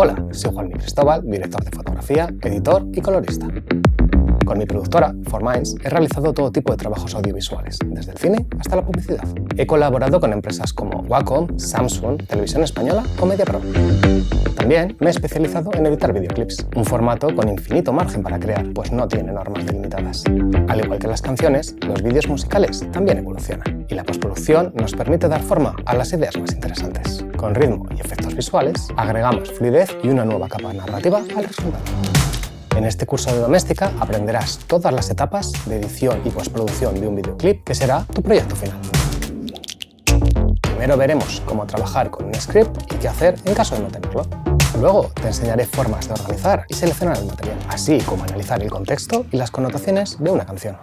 Hola, soy Juan Cristóbal, director de fotografía, editor y colorista. Con mi productora, 4Minds, he realizado todo tipo de trabajos audiovisuales, desde el cine hasta la publicidad. He colaborado con empresas como Wacom, Samsung, Televisión Española o MediaPro. También me he especializado en editar videoclips, un formato con infinito margen para crear, pues no tiene normas delimitadas. Al igual que las canciones, los vídeos musicales también evolucionan, y la postproducción nos permite dar forma a las ideas más interesantes. Con ritmo y efectos visuales, agregamos fluidez y una nueva capa narrativa al resultado. En este curso de Doméstica aprenderás todas las etapas de edición y postproducción de un videoclip que será tu proyecto final. Primero veremos cómo trabajar con un script y qué hacer en caso de no tenerlo. Luego te enseñaré formas de organizar y seleccionar el material, así como analizar el contexto y las connotaciones de una canción.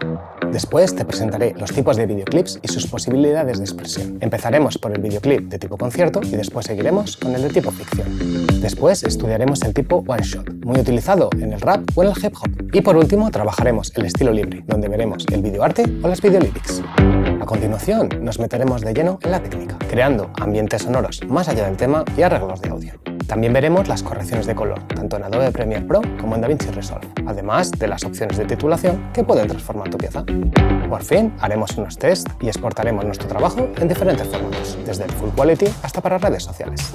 Después te presentaré los tipos de videoclips y sus posibilidades de expresión. Empezaremos por el videoclip de tipo concierto y después seguiremos con el de tipo ficción. Después estudiaremos el tipo one shot, muy utilizado en el rap o en el hip hop. Y por último trabajaremos el estilo libre, donde veremos el videoarte o las videolyrics. A continuación nos meteremos de lleno en la técnica, creando ambientes sonoros más allá del tema y arreglos de audio. También veremos las correcciones de color, tanto en Adobe Premiere Pro como en DaVinci Resolve, además de las opciones de titulación que pueden transformar tu pieza. Por fin, haremos unos tests y exportaremos nuestro trabajo en diferentes formatos, desde el Full Quality hasta para redes sociales.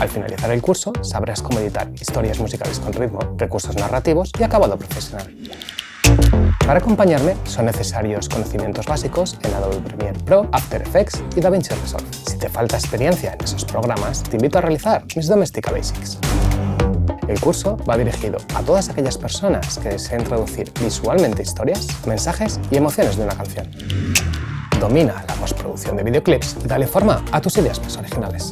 Al finalizar el curso, sabrás cómo editar historias musicales con ritmo, recursos narrativos y acabado profesional. Para acompañarme son necesarios conocimientos básicos en Adobe Premiere Pro, After Effects y DaVinci Resolve. Si te falta experiencia en esos programas, te invito a realizar mis Doméstica Basics. El curso va dirigido a todas aquellas personas que deseen traducir visualmente historias, mensajes y emociones de una canción. Domina la postproducción de videoclips y dale forma a tus ideas más originales.